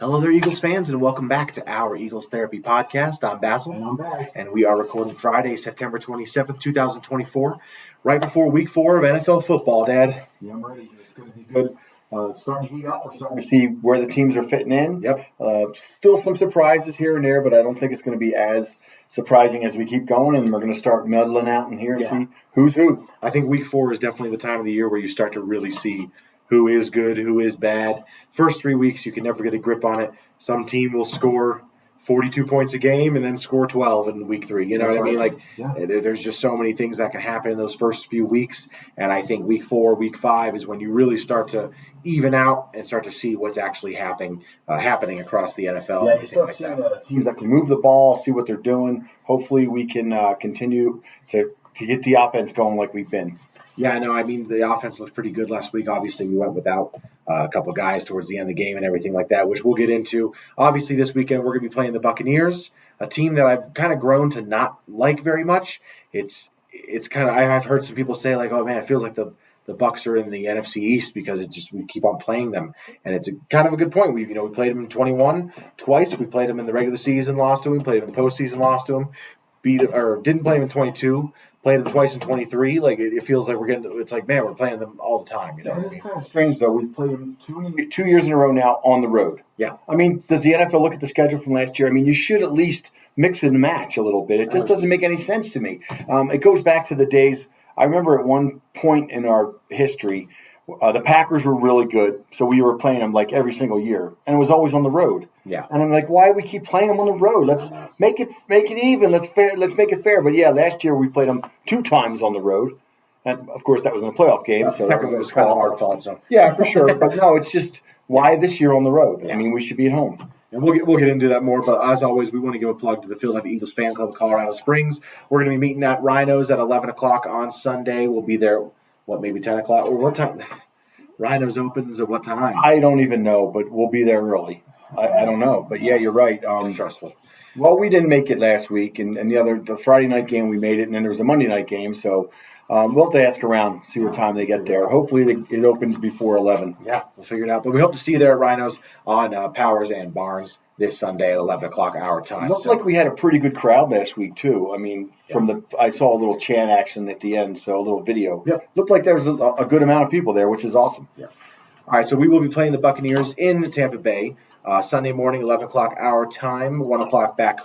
Hello there, Eagles fans, and welcome back to our Eagles Therapy Podcast. I'm Basil. And I'm Bass. And we are recording Friday, September 27th, 2024, right before Week 4 of NFL football, Dad. Yeah, I'm ready. It's going to be good. It's starting to heat up. We're starting to see where the teams are fitting in. Yep. Still some surprises here and there, but I don't think it's going to be as surprising as we keep going, and we're going to start meddling out in here and see who's who. I think Week 4 is definitely the time of the year where you start to really see who is good, who is bad. First 3 weeks, you can never get a grip on it. Some team will score 42 points a game and then score 12 in week 3. You know what I mean? There's just so many things that can happen in those first few weeks. And I think Week 4, Week 5 is when you really start to even out and start to see what's actually happening across the NFL. Yeah, you start seeing teams that can move the ball, see what they're doing. Hopefully we can continue to get the offense going like we've been. Yeah, I know. I mean, the offense looked pretty good last week. Obviously, we went without a couple guys towards the end of the game and everything like that, which we'll get into. Obviously, this weekend we're going to be playing the Buccaneers, a team that I've kind of grown to not like very much. It's kind of, I've heard some people say like, oh man, it feels like the Bucs are in the NFC East because it's just we keep on playing them, and it's kind of a good point. We played them in 21 twice. We played them in the regular season, lost to them. We played them in the postseason, lost to them. Didn't play them in 22. Played them twice in 23. Like it feels like it's like, man, we're playing them all the time. It's kind of strange though. We played them 2 years in a row now on the road. Yeah. I mean, does the NFL look at the schedule from last year? I mean, you should at least mix and match a little bit. It just doesn't make any sense to me. It goes back to the days. I remember at one point in our history, the Packers were really good, so we were playing them like every single year, and it was always on the road. Yeah, and I'm like, why do we keep playing them on the road? Let's make it even. Let's make it fair. But yeah, last year we played them 2 times on the road, and of course that was in a playoff game. So the second one was kind of our fault. So yeah, for sure. But no, it's just why this year on the road? Yeah. I mean, we should be at home. And we'll get into that more, but as always, we want to give a plug to the Philadelphia Eagles Fan Club of Colorado Springs. We're going to be meeting at Rhinos at 11 o'clock on Sunday. We'll be there, maybe 10 o'clock? Or what time? Rhinos opens at what time? I don't even know, but we'll be there early. I don't know. But, yeah, you're right. Stressful. Well, we didn't make it last week, and the Friday night game we made it, and then there was a Monday night game. So we'll have to ask around, see what time they get there. Hopefully it opens before 11. Yeah, we'll figure it out. But we hope to see you there at Rhinos on Powers and Barnes this Sunday at 11 o'clock our time. It looked like we had a pretty good crowd last week, too. I mean, I saw a little chant action at the end, so a little video. Yeah. Looked like there was a good amount of people there, which is awesome. Yeah. All right, so we will be playing the Buccaneers in Tampa Bay Sunday morning, 11 o'clock our time, 1 o'clock back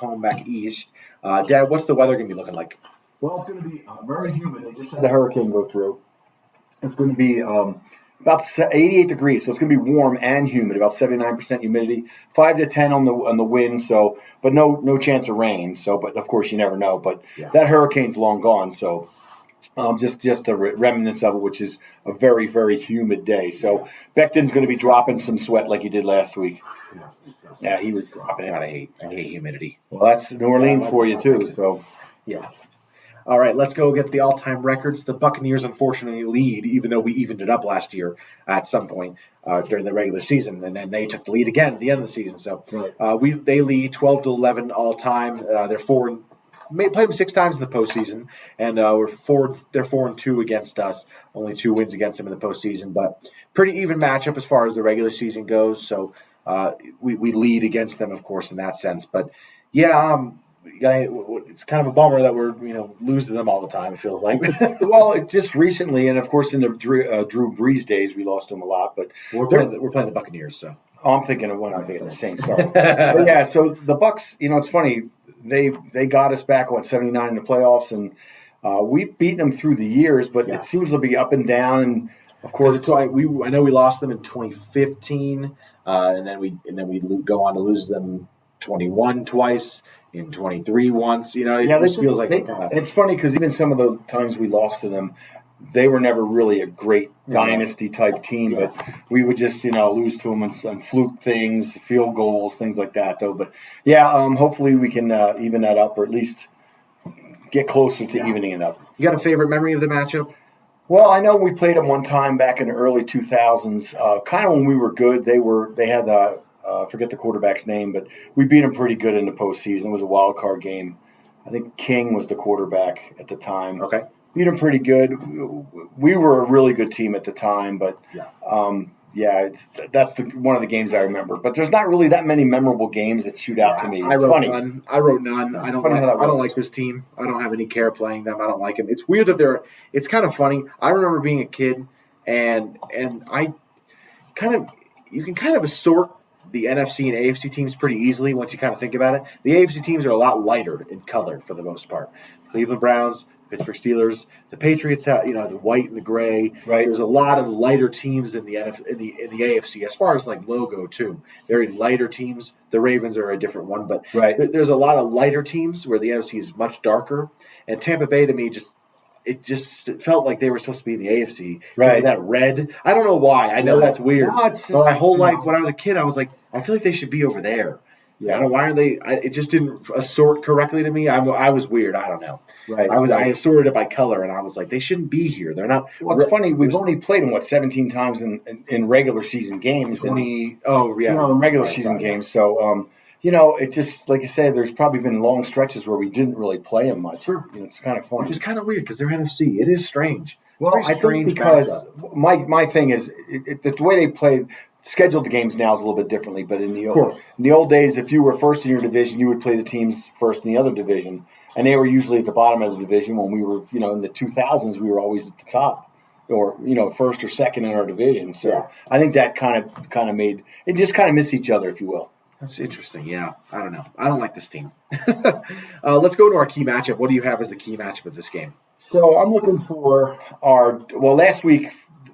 east. Dad, what's the weather going to be looking like? Well, it's going to be very humid. They just had a hurricane go through. It's going to be about 88 degrees, so it's going to be warm and humid, about 79% humidity, 5 to 10 on the wind, so but no chance of rain. So, but of course you never know. But that hurricane's long gone, so just the remnants of it, which is a very, very humid day. So Becton's going to be dropping some sweat like he did last week. Yeah, he was dropping it. I hate humidity. Well, that's New Orleans for you too. So yeah. All right, let's go get the all-time records. The Buccaneers, unfortunately, lead, even though we evened it up last year at some point during the regular season, and then they took the lead again at the end of the season. So they lead 12-11 all-time. They're played them 6 times in the postseason, and they're 4-2 against us. Only 2 wins against them in the postseason, but pretty even matchup as far as the regular season goes. So we lead against them, of course, in that sense. But yeah. It's kind of a bummer that we're lose to them all the time. It feels like. Well, just recently, and of course in the Drew Brees days, we lost them a lot. But we're playing the Buccaneers, so I'm thinking of when I'm thinking of the Saints. Sorry, but yeah. So the Bucs, it's funny. They got us back 79 in the playoffs, and we've beaten them through the years. But it seems to be up and down. And of course, I know we lost them in 2015, and then we go on to lose them 21 twice. In 23 once, it just feels like and it's funny because even some of the times we lost to them, they were never really a great dynasty type team, but we would just lose to them on fluke things, field goals, things like that. Though, but hopefully we can even that up, or at least get closer to evening it up. You got a favorite memory of the matchup? Well, I know we played them one time back in the early 2000s, kind of when we were good. They had I forget the quarterback's name, but we beat them pretty good in the postseason. It was a wild card game. I think King was the quarterback at the time. Okay. Beat them pretty good. We were a really good team at the time, but Yeah, that's one of the games I remember. But there's not really that many memorable games that shoot out to me. I It's wrote funny. none. I wrote none. I don't like this team. I don't have any care playing them. I don't like them. It's weird that it's kind of funny. I remember being a kid, and I you can kind of assort the NFC and AFC teams pretty easily once you kind of think about it. The AFC teams are a lot lighter in color for the most part. Cleveland Browns, Pittsburgh Steelers, the Patriots have the white and the gray. Right. There's a lot of lighter teams in the AFC as far as like logo too. Very lighter teams. The Ravens are a different one, but there's a lot of lighter teams where the NFC is much darker. And Tampa Bay to me it felt like they were supposed to be in the AFC. Right. That red. I don't know why. I know that's weird. No, it's just, but my whole life when I was a kid, I was like, I feel like they should be over there. Yeah. I don't know why are they. It just didn't assort correctly to me. I was weird. I don't know. Right. I assorted it by color, and I was like, they shouldn't be here. They're not. Well, it's funny. We've only played them 17 times in regular season games. In regular season games. So. It just, like you said, there's probably been long stretches where we didn't really play them much. Sure. It's kind of funny. Which is kind of weird because they're NFC. It is strange. Well, I think because my thing is the way they scheduled the games now is a little bit differently. But in the old days, if you were first in your division, you would play the teams first in the other division, and they were usually at the bottom of the division. When we were, in the 2000s, we were always at the top, or first or second in our division. So I think that kind of made it just kind of miss each other, if you will. That's interesting. Yeah, I don't know. I don't like this team. Let's go to our key matchup. What do you have as the key matchup of this game? So I'm looking for last week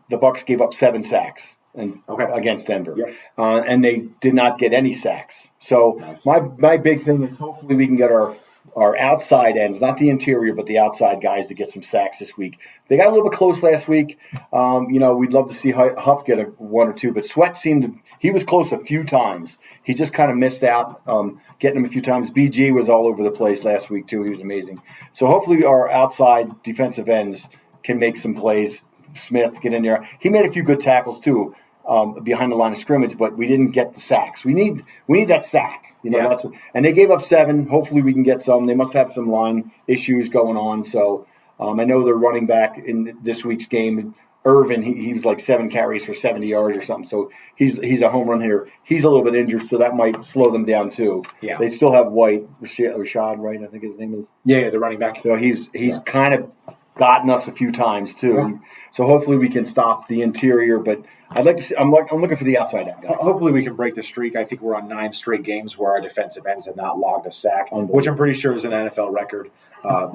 the Bucs gave up 7 sacks against Denver, and they did not get any sacks. So my big thing is hopefully we can get our outside ends, not the interior, but the outside guys to get some sacks this week. They got a little bit close last week. We'd love to see Huff get one or two, but Sweat he was close a few times. He just kind of missed out getting him a few times. BG was all over the place last week too. He was amazing. So hopefully our outside defensive ends can make some plays. Smith, get in there. He made a few good tackles too behind the line of scrimmage, but we didn't get the sacks. We need that sack. And they gave up 7. Hopefully we can get some. They must have some line issues going on. So I know they're running back in this week's game. Irvin, he was like 7 carries for 70 yards or something. So he's a home run hitter. He's a little bit injured, so that might slow them down too. Yeah. They still have White, Rashad Wright, I think his name is. Yeah, the running back. So he's kind of gotten us a few times too. Yeah. So hopefully we can stop the interior, but I'd like to see, I'm looking for the outside end guys. Hopefully we can break the streak. I think we're on 9 straight games where our defensive ends have not logged a sack, which I'm pretty sure is an NFL record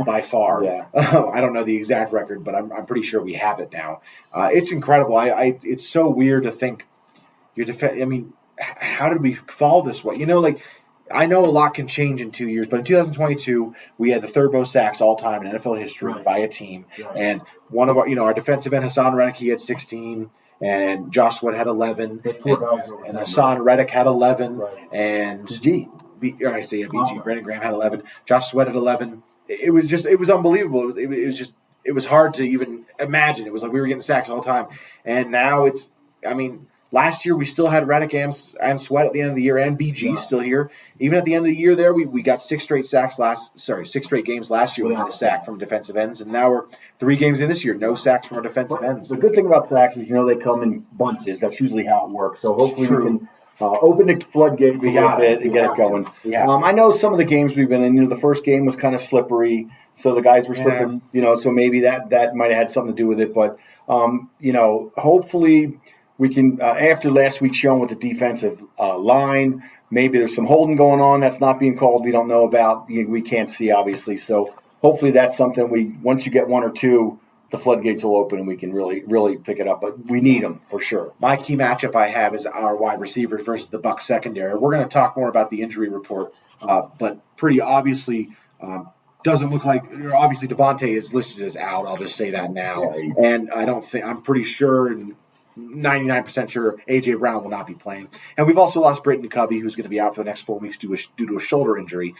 by far. Yeah. I don't know the exact record, but I'm pretty sure we have it now. It's incredible. It's so weird to think your defense. I mean, how did we fall this way? I know a lot can change in 2 years, but in 2022, we had the 3rd most sacks all time in NFL history by a team. Right. And one of our defensive end, Hassan Reddick, he had 16, and Josh Sweat had 11. And Hassan Reddick had 11. Right. And BG, Brandon Graham had 11. Josh Sweat had 11. It was unbelievable. It was hard to even imagine. It was like we were getting sacks all the time. And now last year we still had Reddick and Sweat at the end of the year, and BG still here. Even at the end of the year there, we got 6 straight games last year. We had a sack from defensive ends, and now we're 3 games in this year, no sacks from our defensive ends. The good thing about sacks is they come in bunches. That's usually how it works. So hopefully we can open the floodgates a little bit and get it going. I know some of the games we've been in. The first game was kind of slippery, so the guys were slipping. So maybe that might have had something to do with it. But hopefully. We can, after last week's showing with the defensive line, maybe there's some holding going on that's not being called we don't know about. We can't see, obviously. So hopefully that's something once you get 1 or 2, the floodgates will open and we can really, really pick it up. But we need them for sure. My key matchup I have is our wide receivers versus the Bucs secondary. We're going to talk more about the injury report, but pretty obviously doesn't look like – obviously Devontae is listed as out. I'll just say that now. And I'm pretty sure – 99% sure A.J. Brown will not be playing. And we've also lost Britton Covey, who's going to be out for the next 4 weeks due to a shoulder injury,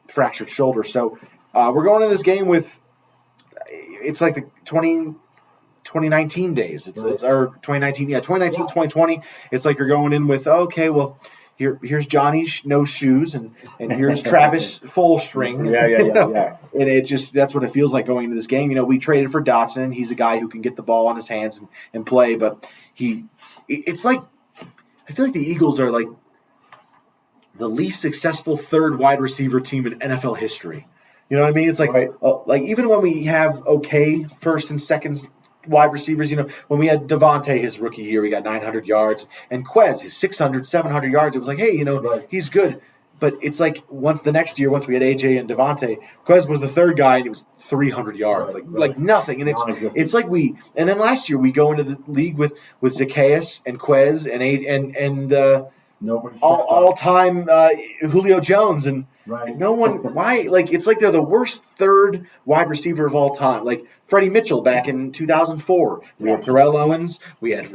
fractured shoulder. So we're going to this game with it's like the 2019 days. It's our 2019, 2020. It's like you're going in with, okay, well, here's Johnny no shoes, and here's Travis full string. Yeah. And that's what it feels like going into this game. We traded for Dotson. He's a guy who can get the ball in his hands and play, but it's like I feel like the Eagles are like the least successful third wide receiver team in NFL history. You know what I mean? It's like like even when we have okay first and second wide receivers, when we had Devontae his rookie year, he got 900 yards, and Quez his 600, 700 yards. It was like, hey, he's good. But it's like once we had AJ and Devontae, Quez was the third guy, and it was 300 yards, like nothing. And it's like and then last year we go into the league with Zacchaeus and Quez and all-time Julio Jones, and no one. Why? Like it's like they're the worst third wide receiver of all time. Like Freddie Mitchell back in 2004. We had Terrell Owens. We had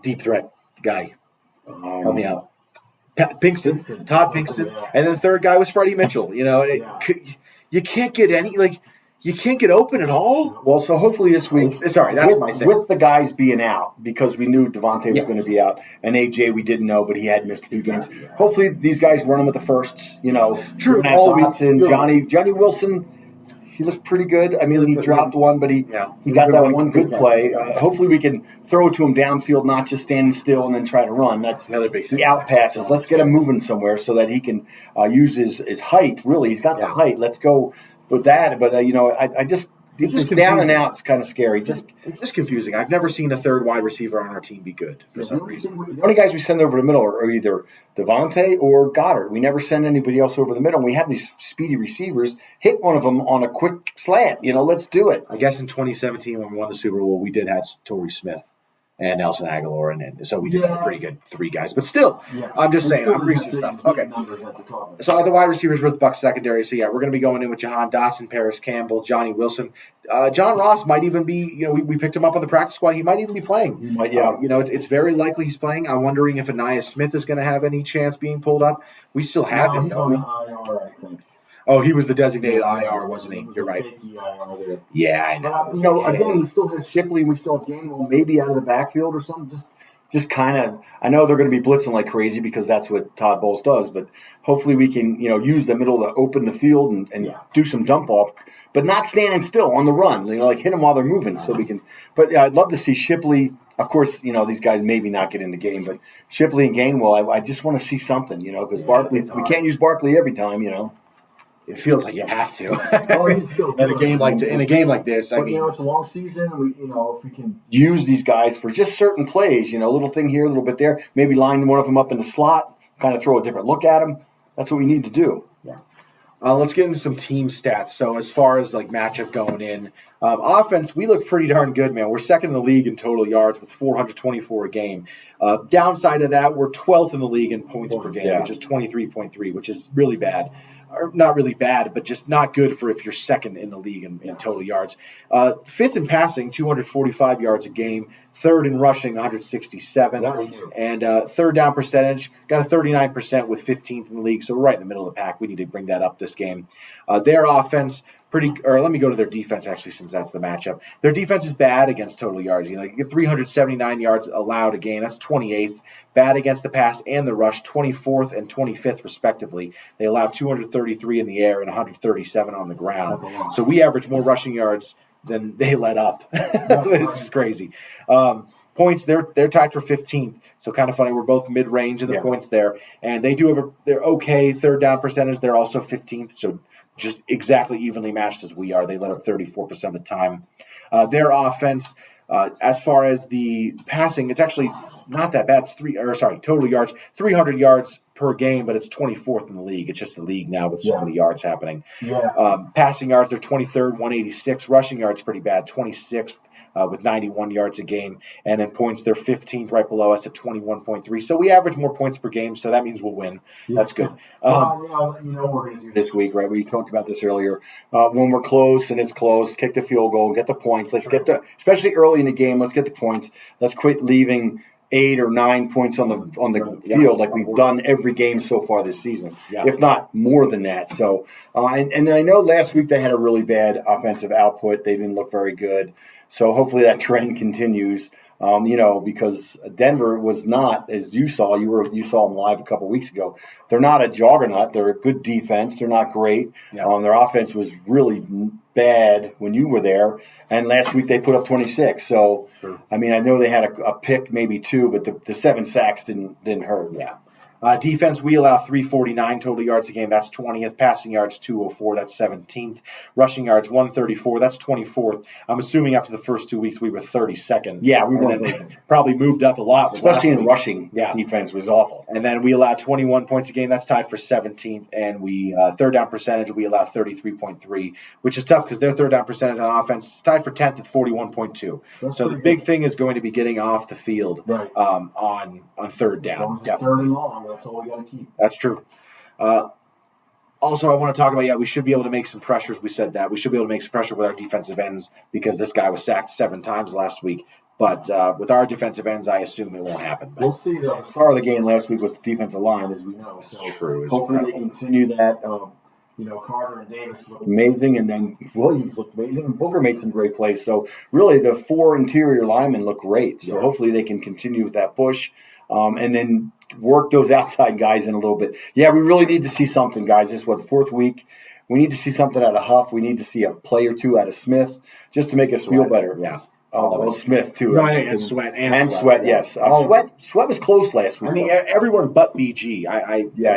deep threat guy. Help me out. Todd Pinkston, and then the third guy was Freddie Mitchell. You can't get you can't get open at all. Well, so hopefully this week. Sorry, that's my thing. With the guys being out, because we knew Devontae was going to be out, and AJ we didn't know, but he had missed a few games. Hopefully these guys run them with the firsts. True. Matt Watson, Johnny Wilson. He looked pretty good. I mean, he dropped one, but he got that one good play. Hopefully we can throw it to him downfield, not just standing still and then try to run. That's another big thing. The out passes. Let's get him moving somewhere so that he can use his height. Really, he's got the height. Let's go with that. But, I just – it's down and out. It's kind of scary. It's just confusing. I've never seen a third wide receiver on our team be good for some reason. The only guys we send over the middle are either Devontae or Goddard. We never send anybody else over the middle. And we have these speedy receivers. Hit one of them on a quick slant. Let's do it. I guess in 2017 when we won the Super Bowl, we did have Torrey Smith and Nelson Aguilar, and so we did have a pretty good three guys. But still, I'm just saying, I'm recent stuff. Okay. So the wide receivers were the Bucs secondary. So, we're going to be going in with Jahan Dotson, Paris Campbell, Johnny Wilson. John Ross might even be, we picked him up on the practice squad. He might even be playing. He might, it's very likely he's playing. I'm wondering if Anaya Smith is going to have any chance being pulled up. We still have him, don't we? I think. Oh, he was the designated IR, wasn't he? You're right. Yeah, I know. Again, we still have Shipley. We still have Gainwell maybe out of the backfield or something. Just kind of. I know they're going to be blitzing like crazy because that's what Todd Bowles does. But hopefully we can, use the middle to open the field and do some dump off, but not standing still on the run. Like hit them while they're moving, so we can. But I'd love to see Shipley. Of course, these guys maybe not get in the game, but Shipley and Gainwell, I just want to see something, because Barkley. We can't use Barkley every time, It feels like you have to. He's still in a game like this. But, it's a long season. If we can use these guys for just certain plays, a little thing here, a little bit there, maybe line one of them up in the slot, kind of throw a different look at them. That's what we need to do. Yeah. Let's get into some team stats. So as far as matchup going in, offense, we look pretty darn good, man. We're second in the league in total yards with 424 a game. Downside of that, we're 12th in the league in points per game, which is 23.3, which is really bad. Or not really bad, but just not good for if you're second in the league in total yards. Fifth in passing, 245 yards a game. Third in rushing, 167. And third down percentage, got a 39% with 15th in the league. So we're right in the middle of the pack. We need to bring that up this game. Their offense, let me go to their defense, actually, since that's the matchup. Their defense is bad against total yards. You get 379 yards allowed a game. That's 28th. Bad against the pass and the rush, 24th and 25th, respectively. They allow 233 in the air and 137 on the ground. So we average more rushing yards than they let up. This is crazy. Points, they're tied for 15th. So kind of funny. We're both mid-range in the points there. And they do have they're okay third down percentage. They're also 15th. So just exactly evenly matched as we are. They let up 34% of the time. Their offense, as far as the passing, it's actually not that bad. It's total yards, 300 yards per game, but it's 24th in the league. It's just the league now with so many yards happening. Passing yards, they're 23rd, 186. Rushing yards, pretty bad, 26th. With 91 yards a game. And then points, they're 15th right below us at 21.3. So we average more points per game, so that means we'll win. That's good. What we're going to do this week, right? We talked about this earlier. When we're close and it's close, kick the field goal, get the points. Let's get especially early in the game, let's get the points. Let's quit leaving 8 or 9 points on the field like we've done every game so far this season, if not more than that. So, and I know last week they had a really bad offensive output. They didn't look very good. So hopefully that trend continues. Because Denver was not, as you saw them live a couple weeks ago. They're not a juggernaut. They're a good defense. They're not great. Their offense was really bad when you were there. And last week they put up 26. So, I mean, I know they had a pick, maybe 2, but the 7 sacks didn't hurt. Yeah. Defense, we allow 349 total yards a game. That's 20th. Passing yards, 204. That's 17th. Rushing yards, 134. That's 24th. I'm assuming after the first 2 weeks we were 32nd. Yeah, we were. Probably moved up a lot. Especially in rushing. Defense was awful. And then we allowed 21 points a game. That's tied for 17th. And we third down percentage, we allow 33.3, which is tough because their third down percentage on offense is tied for 10th at 41.2. So the big thing is going to be getting off the field on third down. Third and long. That's all we got to keep. That's true. Also, I want to talk about, we should be able to make some pressures. We said that. We should be able to make some pressure with our defensive ends because this guy was sacked 7 times last week. But with our defensive ends, I assume it won't happen. We'll see. The star of the game last week was the defensive line, as we know. So it's true. Hopefully they continue that. Carter and Davis looked amazing, and then Williams looked amazing, and Booker made some great plays. So really, the 4 interior linemen look great. So hopefully they can continue with that push, and then work those outside guys in a little bit. Yeah, we really need to see something, guys. This is the 4th week. We need to see something out of Huff. We need to see a play or 2 out of Smith just to make us feel better. Yeah. Smith, too. No, and Sweat. And Sweat, yes. Sweat was close last week. I mean, everyone but BG.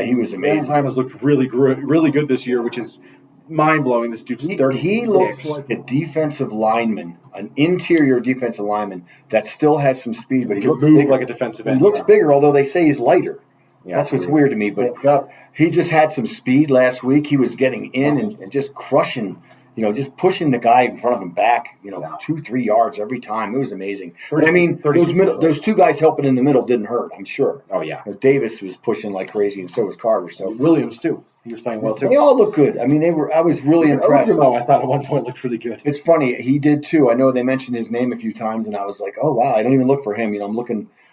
He was amazing. Ramos looked really good this year, which is mind-blowing. This dude's 36. He looks like a defensive lineman, an interior defensive lineman that still has some speed, but he looks bigger. Like a defensive end. He looks bigger, although they say he's lighter. Yeah, that's what's weird to me. But he just had some speed last week. He was getting in and just crushing, just pushing the guy in front of him back, 2-3 yards every time. It was amazing. But I mean, those 2 guys helping in the middle didn't hurt, I'm sure. Oh, yeah. Davis was pushing like crazy, and so was Carter. So Williams, too. He was playing well, too. They all look good. I mean, I was really impressed. I thought at one point looked really good. It's funny. He did, too. I know they mentioned his name a few times, and I was like, oh, wow, I don't even look for him.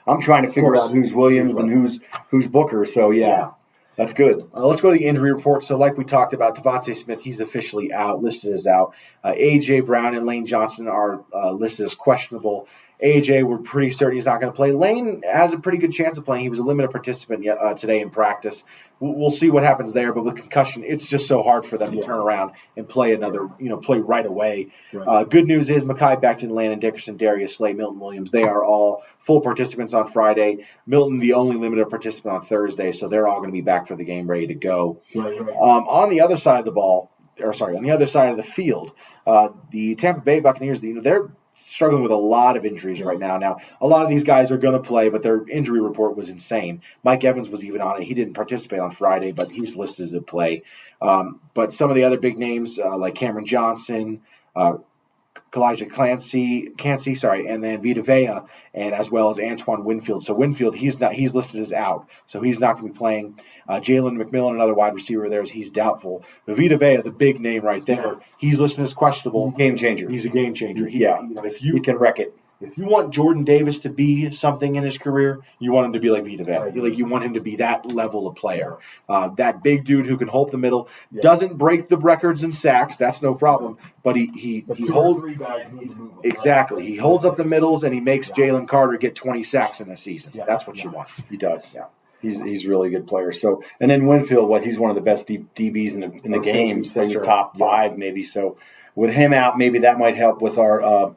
I'm trying to figure out who's Williams and who's Booker. So, yeah. That's good. Let's go to the injury report. So like we talked about, Devontae Smith, he's officially out, listed as out. A.J. Brown and Lane Johnson are listed as questionable. A.J., we're pretty certain he's not going to play. Lane has a pretty good chance of playing. He was a limited participant today in practice. We'll see what happens there, but with concussion, it's just so hard for them to turn around and play play right away. Right. Good news is Mekhi Becton, Landon Dickerson, Darius Slay, Milton Williams, they are all full participants on Friday. Milton, the only limited participant on Thursday, so they're all going to be back for the game, ready to go. Right. On the other side of on the other side of the field, the Tampa Bay Buccaneers, they're struggling with a lot of injuries right now. Now, a lot of these guys are going to play, but their injury report was insane. Mike Evans was even on it. He didn't participate on Friday, but he's listed to play. But some of the other big names like Cameron Johnson, Kalijah Clancy, and then Vita Vea, and as well as Antoine Winfield. So Winfield, he's listed as out, so he's not going to be playing. Jalen McMillan, another wide receiver there, he's doubtful. But Vita Vea, the big name right there, he's listed as questionable. Game changer. He's a game changer. He can wreck it. If you want Jordan Davis to be something in his career, you want him to be like Vita Vea. You want him to be that level of player. That big dude who can hold the middle, doesn't break the records in sacks. That's no problem. But he holds. 3 guys need to move him. Exactly. He holds up the middles and he makes Jalen Carter get 20 sacks in a season. That's what you want. He does. Yeah. He's a really good player. So, and then Winfield, he's one of the best DBs in the game, say top 5 maybe. So, with him out, maybe that might help with our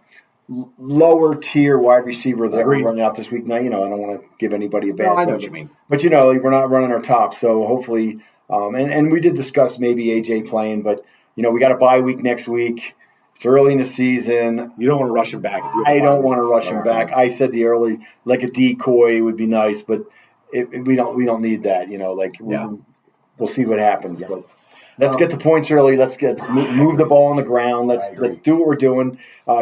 lower tier wide receiver that we're running out this week. Now, I don't want to give anybody a bad. I know what you mean. But we're not running our top. So hopefully, and we did discuss maybe AJ playing, but we got a bye week next week. It's early in the season. You don't want to rush him back. I don't want to rush him back. I said the early, like a decoy would be nice, but we don't need that. We'll see what happens, but. Let's get the points early. Let's move the ball on the ground. Let's do what we're doing.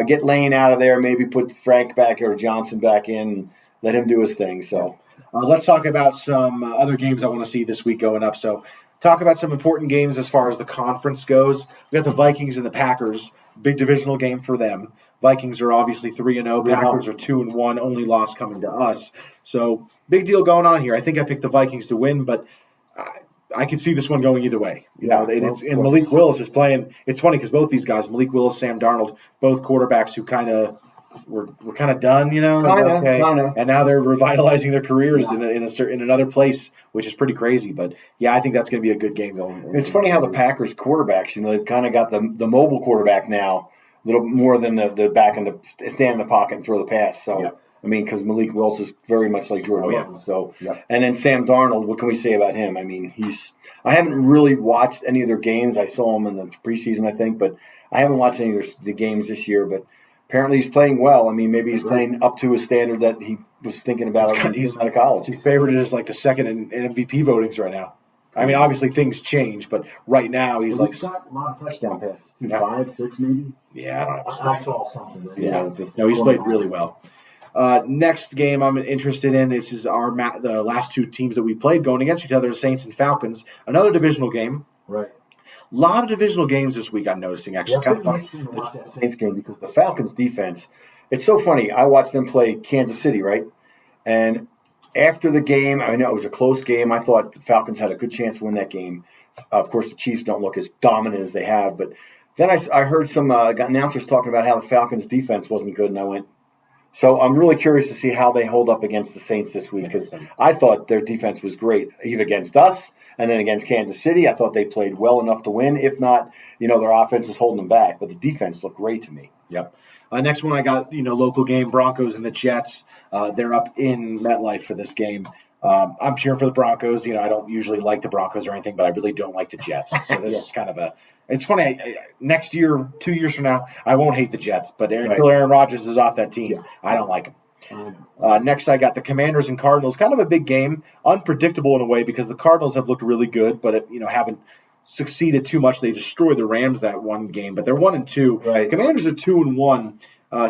Get Lane out of there. Maybe put Frank back or Johnson back in. And let him do his thing. So let's talk about some other games I want to see this week going up. So talk about some important games as far as the conference goes. We got the Vikings and the Packers. Big divisional game for them. Vikings are obviously 3-0. Packers are 2-1. Only loss coming to us. So big deal going on here. I think I picked the Vikings to win, but I could see this one going either way. And Malik Willis is playing. It's funny because both these guys, Malik Willis, Sam Darnold, both quarterbacks who kind of were kind of done, Kind of. And now they're revitalizing their careers in another place, which is pretty crazy. But yeah, I think that's going to be a good game going. It's funny how the Packers quarterbacks, they've kind of got the mobile quarterback now, a little more than the back in the stand in the pocket and throw the pass. So I mean, because Malik Willis is very much like Jordan Love. So and then Sam Darnold, what can we say about him? I mean, I haven't really watched any of their games. I saw him in the preseason, I think, but I haven't watched any of the games this year. But apparently he's playing well. I mean, maybe he's playing up to a standard that he was thinking about he's out of college. He's favored as like the second in MVP votings right now. I mean, obviously things change, but right now he's got a lot of touchdown passes. 5, 6 maybe? Yeah, I don't know. I saw something. He's played really well. Next game I'm interested in, this is the last two teams that we played going against each other, Saints and Falcons. Another divisional game. Right. A lot of divisional games this week I'm noticing, actually. It's kind of funny to watch that Saints game because the Falcons defense, it's so funny. I watched them play Kansas City, right? And after the game, I know it was a close game. I thought the Falcons had a good chance to win that game. Of course, the Chiefs don't look as dominant as they have. But then I heard some announcers talking about how the Falcons defense wasn't good, and I went, so I'm really curious to see how they hold up against the Saints this week because I thought their defense was great, even against us and then against Kansas City. I thought they played well enough to win. If not, their offense was holding them back, but the defense looked great to me. Yep. Next one I got, local game, Broncos and the Jets. They're up in MetLife for this game. I'm cheering for the Broncos. I don't usually like the Broncos or anything, but I really don't like the Jets. So this is kind of it's funny. Next year, 2 years from now, I won't hate the Jets, but until Aaron Rodgers is off that team, I don't like him. Next, I got the Commanders and Cardinals. Kind of a big game, unpredictable in a way because the Cardinals have looked really good, but haven't succeeded too much. They destroyed the Rams that one game, but they're 1-2. Right. Commanders are 2-1.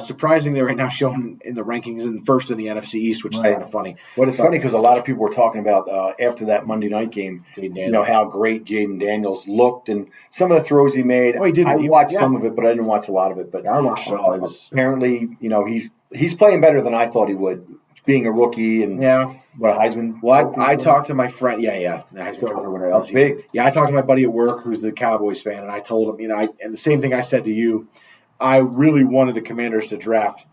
Surprisingly, right now showing in the rankings and first in the NFC East, which is kind of funny. Well, it's funny because a lot of people were talking about after that Monday night game, how great Jaden Daniels looked and some of the throws he made. Oh, he did. I watched some of it, but I didn't watch a lot of it. But I watched it all. Apparently, he's playing better than I thought he would, being a rookie and what Heisman. Well, I talked to my friend. The Heisman Trophy winner. That's big. Yeah, I talked to my buddy at work who's the Cowboys fan, and I told him, and the same thing I said to you. I really wanted the Commanders to draft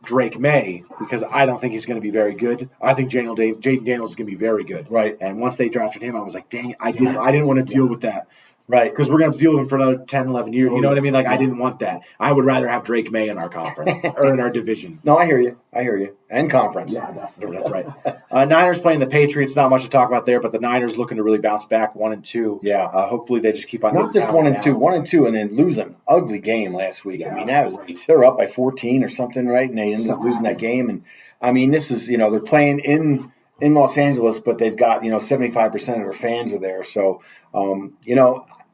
Drake May because I don't think he's going to be very good. I think Jaden Daniels is going to be very good. Right. And once they drafted him, I was like, dang, I didn't want to deal with that. Right. Because we're going to have to deal with him for another 10, 11 years. You know what I mean? Like, I didn't want that. I would rather have Drake May in our conference or in our division. No, I hear you. And conference. Yeah, that's right. Niners playing the Patriots. Not much to talk about there, but the Niners looking to really bounce back 1-2. Yeah. Hopefully they just keep on. Not just 1-2, 1-2, and then lose an ugly game last week. Yeah, I mean, they're up by 14 or something, right? And they ended up losing that game. And I mean, this is they're playing in Los Angeles, but they've got 75% of their fans are there. So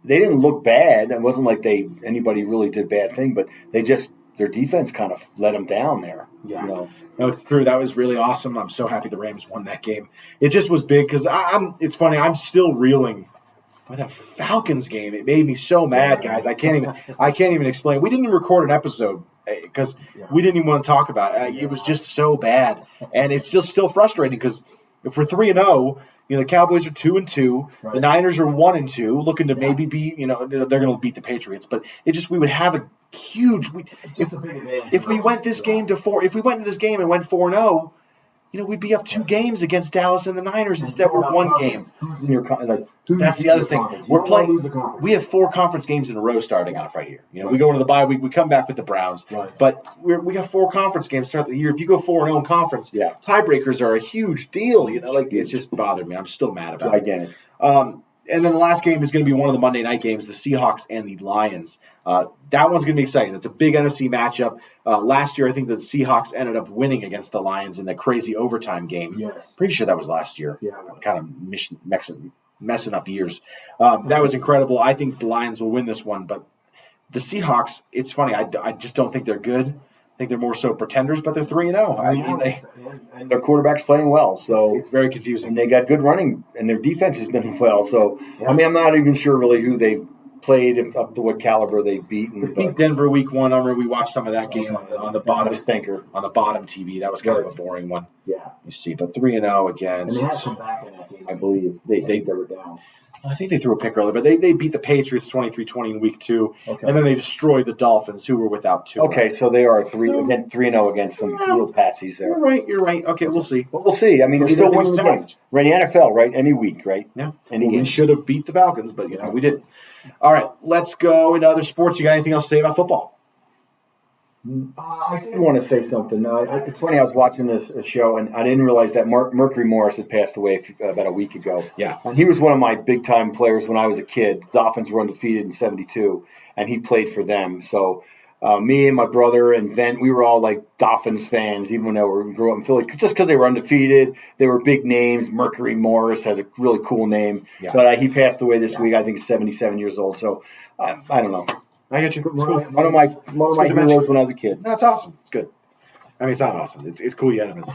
they didn't look bad. It wasn't like anybody really did a bad thing, but their defense kind of let them down there. Yeah. No, it's true. That was really awesome. I'm so happy the Rams won that game. It just was big because it's funny. I'm still reeling with that Falcons game. It made me so mad, guys. I can't even explain. We didn't even record an episode because we didn't even want to talk about it. It was just so bad, and it's still frustrating because if we're 3-0. The Cowboys are 2-2. Right. The Niners are 1-2, looking to maybe be. They're going to beat the Patriots, but we would have a huge. If we went this game to 4, if we went into this game and went 4-0, we'd be up 2 games against Dallas and the Niners instead of 1 game. That's the other thing. We're playing. We have 4 conference games in a row starting off right here. We go into the bye week. We come back with the Browns, but we got 4 conference games to start the year. If you go 4-0 in conference, tiebreakers are a huge deal. It's just bothered me. I'm still mad about it. And then the last game is going to be one of the Monday night games, the Seahawks and the Lions. That one's going to be exciting. It's a big NFC matchup. Last year, I think the Seahawks ended up winning against the Lions in that crazy overtime game. Yes. Pretty sure that was last year. Yeah. Kind of messing up years. That was incredible. I think the Lions will win this one. But the Seahawks, it's funny. I just don't think they're good. I think they're more so pretenders, but they're 3-0. I mean, and their quarterback's playing well, so it's very confusing. And they got good running, and their defense has been well. So I mean, I'm not even sure really who they played up to what caliber they've beaten. They beat Denver week 1. I remember we watched some of that game on the bottom stinker on the bottom TV. That was kind of a boring one. Yeah, you see, but 3-0 against. And they had some back in that game, I believe. They were down. I think they threw a pick earlier, but they beat the Patriots 23-20 in week 2, and then they destroyed the Dolphins, who were without 2. Okay, so they are 3-0 against some real patsies there. You're right. Okay, we'll see. But we'll see. I mean, you're still winning the games. Right, the NFL, right? Any week, right? Yeah. We should have beat the Falcons, but we didn't. All right, let's go into other sports. You got anything else to say about football? I did want to say something. It's funny, I was watching this show, and I didn't realize that Mercury Morris had passed away about a week ago. Yeah. And he was one of my big-time players when I was a kid. The Dolphins were undefeated in 72, and he played for them. So me and my brother and Vent, we were all like Dolphins fans, even though we grew up in Philly, just because they were undefeated. They were big names. Mercury Morris has a really cool name. Yeah. But he passed away this week. I think he's 77 years old. So I don't know. I get you. One of my heroes when I was a kid. That's awesome. It's good. I mean, it's not awesome. It's cool you had him as a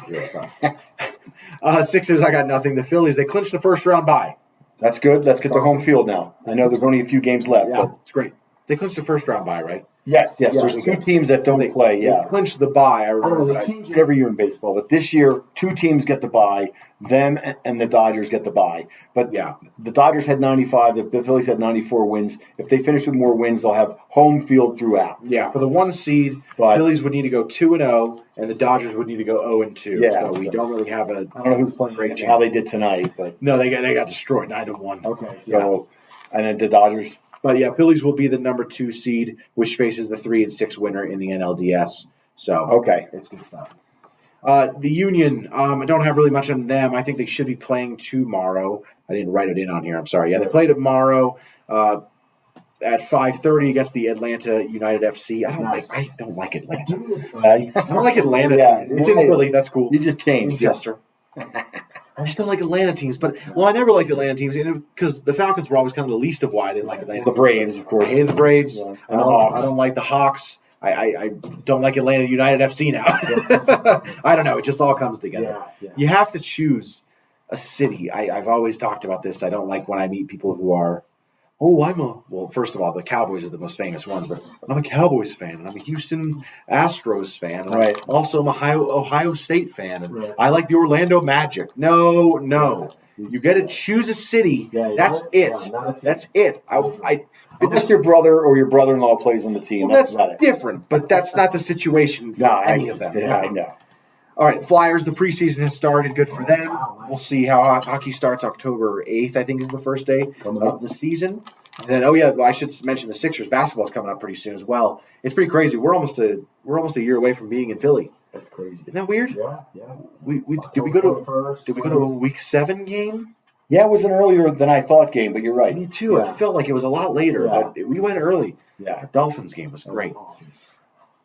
hero. Sixers, I got nothing. The Phillies, they clinched the first round bye. That's good. Let's get to home field now. I know there's only a few games left. Yeah, it's great. They clinched the first round bye, right? Yes. There's 2 teams that don't play. Yeah, they clinched the bye. I don't know. They change it every year in baseball, but this year 2 teams get the bye. Them and the Dodgers get the bye. But the Dodgers had 95. The Phillies had 94 wins. If they finish with more wins, they'll have home field throughout. Yeah, for the 1 seed, Phillies would need to go 2-0, and the Dodgers would need to go 0-2. Yeah, so we don't really have a. I don't know who's playing how they did tonight, but no, they got destroyed 9-1. Okay, so and then the Dodgers. But yeah, Phillies will be the number 2 seed, which faces the 3 and 6 winner in the NLDS. So it's good stuff. The Union, I don't have really much on them. I think they should be playing tomorrow. I didn't write it in on here. I'm sorry. Yeah, they play tomorrow at 5:30 against the Atlanta United FC. I don't like Atlanta. I don't like Atlanta teams. It's in Philly. That's cool. You just changed, Jester. I just don't like Atlanta teams, but I never liked Atlanta teams because the Falcons were always kind of the least of why I didn't like Atlanta. The Braves, of course. I hate the Braves. Yeah. I don't like the Hawks. I don't like Atlanta United FC now. I don't know. It just all comes together. Yeah. You have to choose a city. I've always talked about this. I don't like when I meet people who are, first of all, the Cowboys are the most famous ones, but I'm a Cowboys fan, and I'm a Houston Astros fan, and I'm also an Ohio State fan, and I like the Orlando Magic. No. You got to choose a city. That's it. That's it. Unless your brother or your brother-in-law plays on the team. Well, that's different, but that's not the situation for any of them. Yeah, I know. All right, Flyers, the preseason has started. Good for them. We'll see how hockey starts October 8th, I think is the first day of the season. And then, I should mention the Sixers. Basketball is coming up pretty soon as well. It's pretty crazy. We're almost a year away from being in Philly. That's crazy. Isn't that weird? Yeah. Did we go to a week 7 game? Yeah, it was an earlier than I thought game, but you're right. Me too. Yeah. I felt like it was a lot later, but we went early. Yeah. The Dolphins game was great.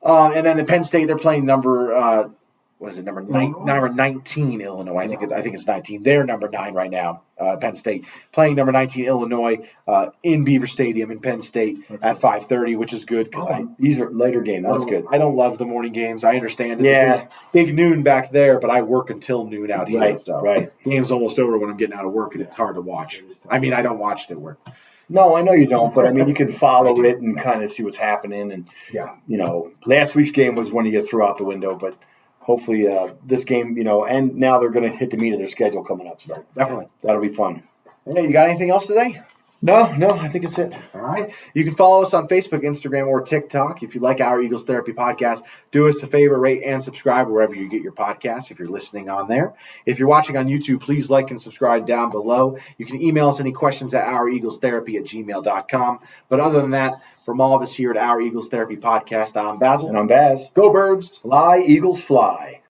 And then the Penn State, they're playing number 19 Illinois. I think it's 19. They're number 9 right now. Penn State playing number 19 Illinois in Beaver Stadium in Penn State at 5:30, which is good because these are later games. That's good. I don't love the morning games. I understand it. Yeah, big noon back there, but I work until noon out here. Right. So right. Game's almost over when I'm getting out of work, and it's hard to watch. I mean, I don't watch it at work. No, I know you don't, but I mean, you can follow it and kind of see what's happening. And last week's game was one you get threw out the window, but. Hopefully this game, and now they're going to hit the meat of their schedule coming up. So definitely. That'll be fun. Hey, you got anything else today? No, I think it's it. All right. You can follow us on Facebook, Instagram, or TikTok. If you like our Eagles Therapy podcast, do us a favor, rate and subscribe wherever you get your podcasts if you're listening on there. If you're watching on YouTube, please like and subscribe down below. You can email us any questions at oureaglestherapy@gmail.com. But other than that, from all of us here at Our Eagles Therapy Podcast, I'm Basil. And I'm Baz. Go Birds. Fly, Eagles, fly.